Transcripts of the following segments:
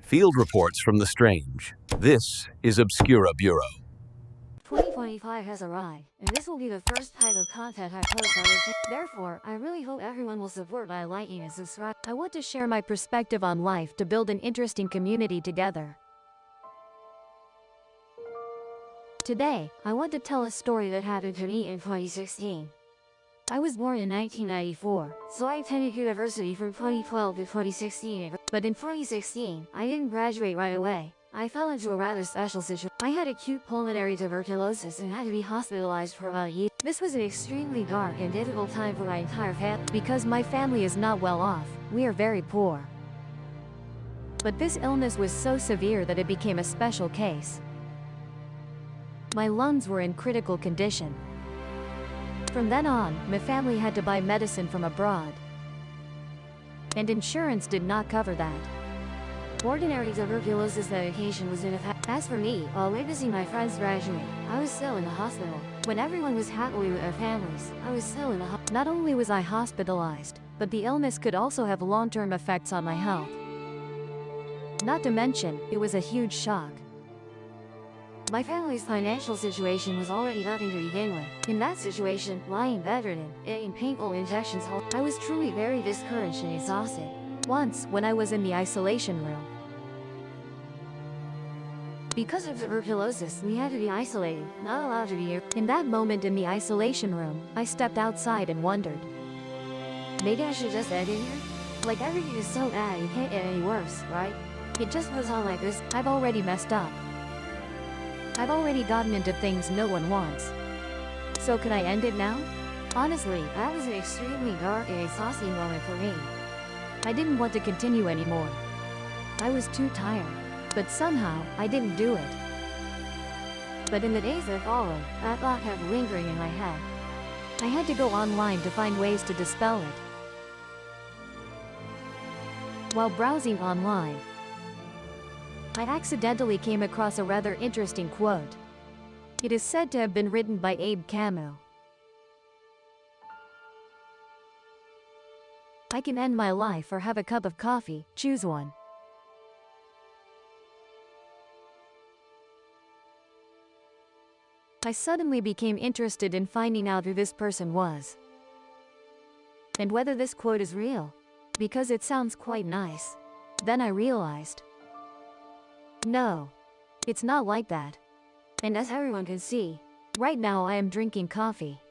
Field reports from the strange. This is Obscura Bureau. 2025 has arrived, and this will be the first type of content I post on this channel. Therefore, I really hope everyone will support by liking and subscribe. I want to share my perspective on life to build an interesting community together. Today, I want to tell a story that happened to me in 2016. I was born in 1994, so I attended university from 2012 to 2016. But in 2016, I didn't graduate right away. I fell into a rather special situation. I had acute pulmonary tuberculosis and had to be hospitalized for about a year. This was an extremely dark and difficult time for my entire family, because my family is not well off. We are very poor. But this illness was so severe that it became a special case. My lungs were in critical condition. From then on, my family had to buy medicine from abroad. And insurance did not cover that. Ordinary tuberculosis medication was in effect. As for me, while witnessing my friends graduate, I was still in the hospital. When everyone was happily with their families, I was still in the hospital. Not only was I hospitalized, but the illness could also have long-term effects on my health. Not to mention, it was a huge shock. My family's financial situation was already nothing to begin with. In that situation, lying bedridden, getting painful injections, I was truly very discouraged and exhausted. Once, when I was in the isolation room. Because of tuberculosis, we had to be isolated, not allowed to be here. In that moment in the isolation room, I stepped outside and wondered, maybe I should just end it here? Like, everything is so bad, it can't get any worse, right? It just goes on like this. I've already messed up. I've already gotten into things no one wants. So can I end it now? Honestly, that was an extremely dark and exhausting moment for me. I didn't want to continue anymore. I was too tired. But somehow, I didn't do it. But in the days that followed, that thought kept lingering in my head. I had to go online to find ways to dispel it. While browsing online, I accidentally came across a rather interesting quote. It is said to have been written by Abe Camus. I can end my life or have a cup of coffee, choose one. I suddenly became interested in finding out who this person was. And whether this quote is real. Because it sounds quite nice. Then I realized, no, it's not like that. And as everyone can see, right now I am drinking coffee,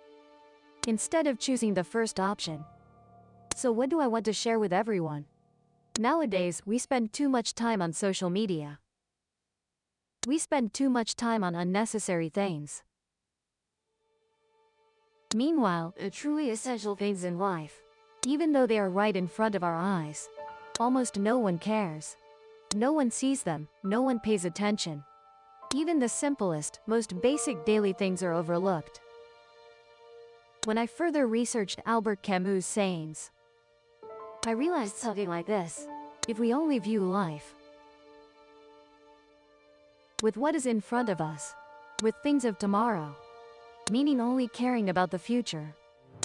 instead of choosing the first option. So what do I want to share with everyone? Nowadays, we spend too much time on social media. We spend too much time on unnecessary things. Meanwhile, the truly essential things in life, even though they are right in front of our eyes, almost no one cares. No one sees them, no one pays attention. Even the simplest, most basic daily things are overlooked. When I further researched Albert Camus' sayings, I realized something like this. If we only view life with what is in front of us, with things of tomorrow, meaning only caring about the future,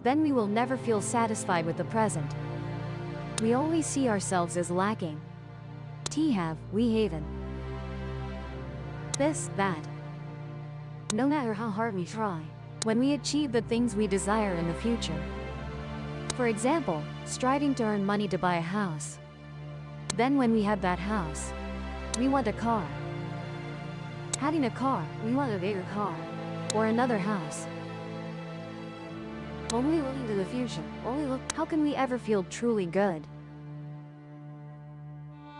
then we will never feel satisfied with the present. We only see ourselves as lacking. Have, we haven. This, that. No matter how hard we try, when we achieve the things we desire in the future. For example, striving to earn money to buy a house. Then when we have that house, we want a car. Having a car, we want a bigger car. Or another house. Only looking to the future, how can we ever feel truly good?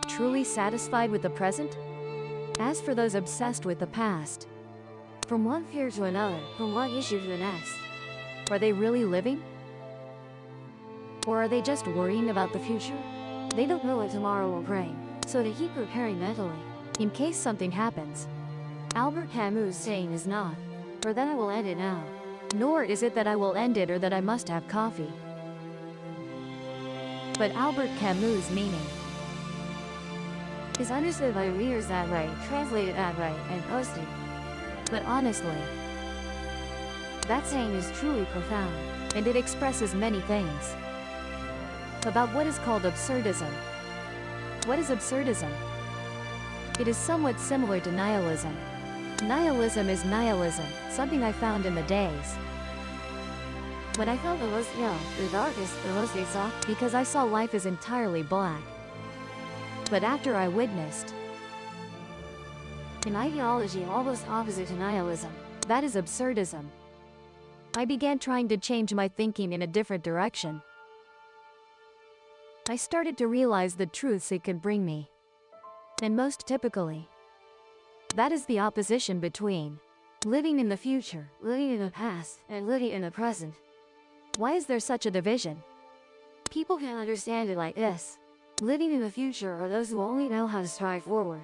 Truly satisfied with the present? As for those obsessed with the past, from one fear to another, from one issue to the next, are they really living? Or are they just worrying about the future? They don't know what tomorrow will bring, so they keep preparing mentally, in case something happens. Albert Camus' saying is not, or then I will end it now. Nor is it that I will end it or that I must have coffee. But Albert Camus' meaning is understood by readers that way, translated that way, and posted. But honestly, that saying is truly profound, and it expresses many things about what is called absurdism. What is absurdism? It is somewhat similar to nihilism. Nihilism is nihilism, something I found in the days when I felt the most ill, the darkest, the most exhausted, because I saw life as entirely black. But after I witnessed an ideology almost opposite to nihilism, that is absurdism, I began trying to change my thinking in a different direction. I started to realize the truths it could bring me. And most typically, that is the opposition between living in the future, living in the past, and living in the present. Why is there such a division? People can understand it like this. Living in the future are those who only know how to strive forward,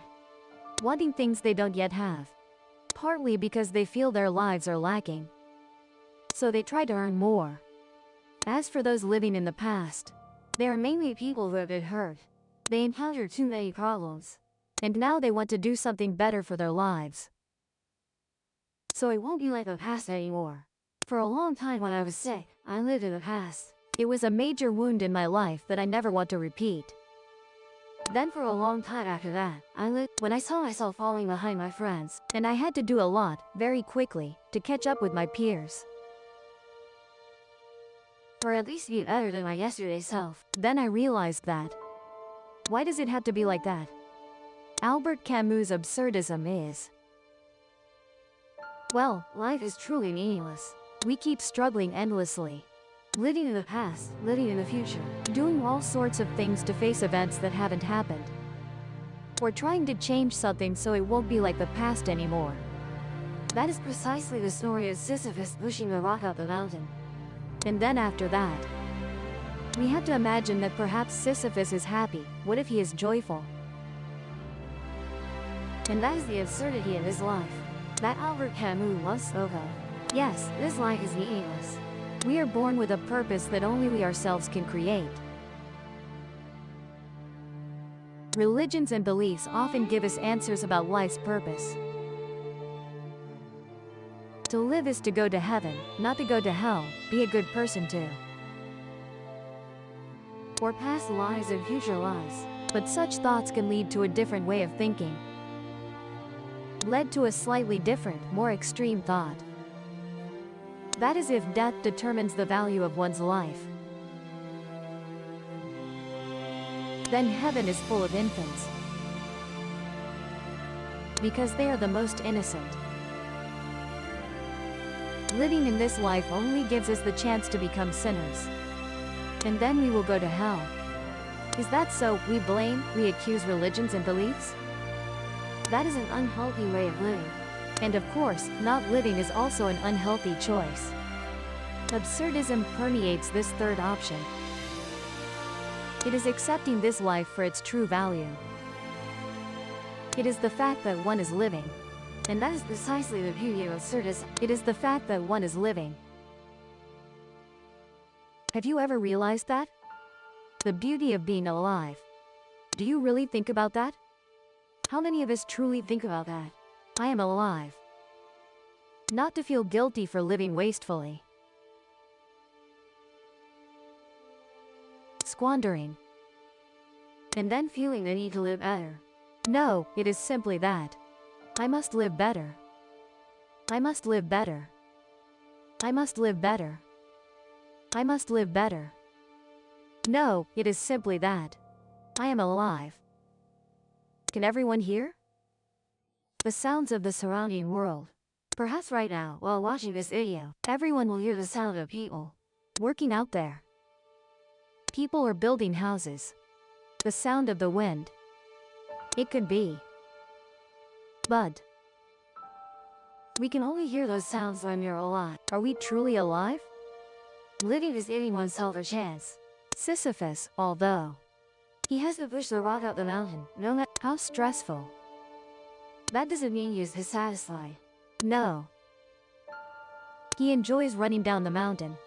wanting things they don't yet have, partly because they feel their lives are lacking, so they try to earn more. As for those living in the past, they are mainly people who have been hurt. They encountered too many problems, and now they want to do something better for their lives. So it won't be like the past anymore. For a long time when I was sick, I lived in the past. It was a major wound in my life that I never want to repeat. Then for a long time after that, I lived when I saw myself falling behind my friends, and I had to do a lot, very quickly, to catch up with my peers. Or at least be better than my yesterday self. Then I realized that. Why does it have to be like that? Albert Camus' absurdism is, well, life is truly meaningless. We keep struggling endlessly. Living in the past, living in the future, doing all sorts of things to face events that haven't happened. Or trying to change something so it won't be like the past anymore. That is precisely the story of Sisyphus pushing the rock up the mountain. And then after that, we have to imagine that perhaps Sisyphus is happy. What if he is joyful? And that is the absurdity of his life, that Albert Camus once spoke of. Yes, this life is meaningless. We are born with a purpose that only we ourselves can create. Religions and beliefs often give us answers about life's purpose. To live is to go to heaven, not to go to hell. Be a good person too. Or past lives and future lives. But such thoughts can lead to a different way of thinking. Led to a slightly different, more extreme thought. That is if death determines the value of one's life. Then heaven is full of infants. Because they are the most innocent. Living in this life only gives us the chance to become sinners. And then we will go to hell. Is that so? We blame, we accuse religions and beliefs? That is an unhealthy way of living. And of course, not living is also an unhealthy choice. Absurdism permeates this third option. It is accepting this life for its true value. It is the fact that one is living. And that is precisely the beauty of absurdism. It is the fact that one is living. Have you ever realized that? The beauty of being alive. Do you really think about that? How many of us truly think about that? I am alive. Not to feel guilty for living wastefully. Squandering. And then feeling the need to live better. No, it is simply that. I must live better. I must live better. I must live better. I must live better. No, it is simply that. I am alive. Can everyone hear? The sounds of the surrounding world. Perhaps right now, while watching this video, everyone will hear the sound of people working out there. People are building houses. The sound of the wind. It could be. But we can only hear those sounds when you're alive. Are we truly alive? Living is giving oneself a chance. Sisyphus, although he has to push the rock up the mountain, no matter how stressful, that doesn't mean he is dissatisfied. No. He enjoys running down the mountain,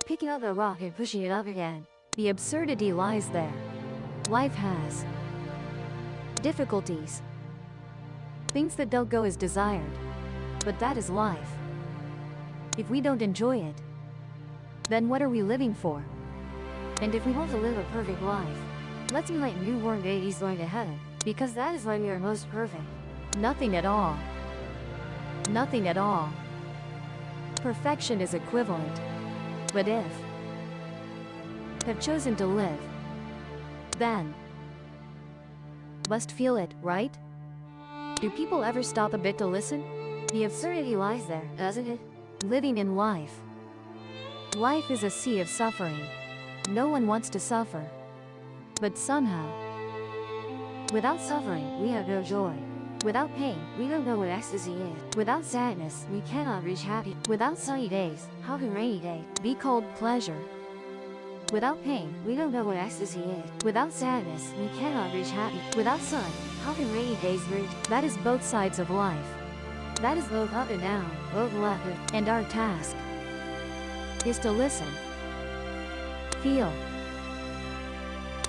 picking up the rock and pushing it up again. The absurdity lies there. Life has difficulties. Things that don't go as desired. But that is life. If we don't enjoy it, then what are we living for? And if we want to live a perfect life, let's be like newborn babies going to heaven. Because that is when we are most perfect. Nothing at all. Nothing at all. Perfection is equivalent. But if have chosen to live, then must feel it, right? Do people ever stop a bit to listen? The absurdity lies there, doesn't it? Living in life. Life is a sea of suffering. No one wants to suffer. But somehow, without suffering, we have no joy. Without pain, we don't know what ecstasy is. Without sadness, we cannot reach happy. Without sunny days, how can rainy day be called pleasure? Without pain, we don't know what ecstasy is. Without sadness, we cannot reach happy. Without sun, how can rainy days reach? That is both sides of life. That is both up and down, both left and our task is to listen, feel,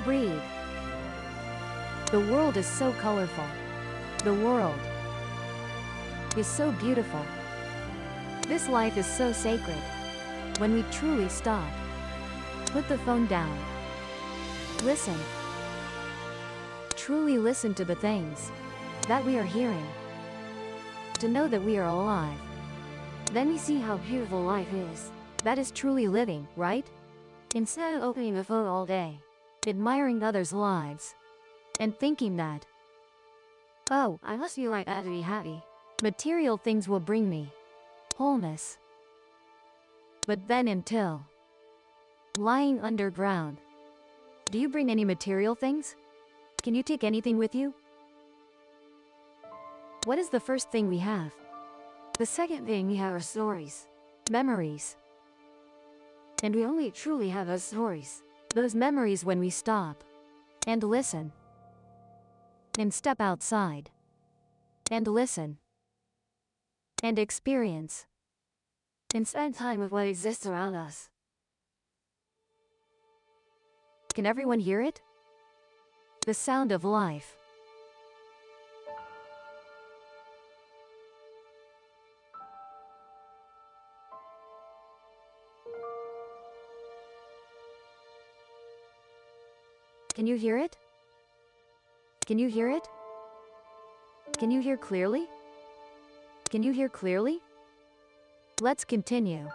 breathe. The world is so colorful. The world is so beautiful. This life is so sacred. When we truly stop, put the phone down, listen, truly listen to the things that we are hearing, to know that we are alive, then we see how beautiful life is. That is truly living, right? Instead of opening the phone all day, admiring others' lives, and thinking that, oh, I must be like that to be happy. Material things will bring me wholeness. But then until lying underground, do you bring any material things? Can you take anything with you? What is the first thing we have? The second thing we have are stories, memories. And we only truly have those stories, those memories when we stop and listen. And step outside and listen and experience and spend time with what exists around us. Can everyone hear it? The sound of life. Can you hear it? Can you hear it? Can you hear clearly? Can you hear clearly? Let's continue.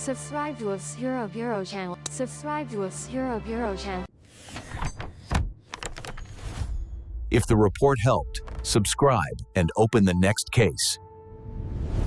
Subscribe to Obscuro Bureau channel. Subscribe to Obscuro Bureau channel. If the report helped, subscribe and open the next case.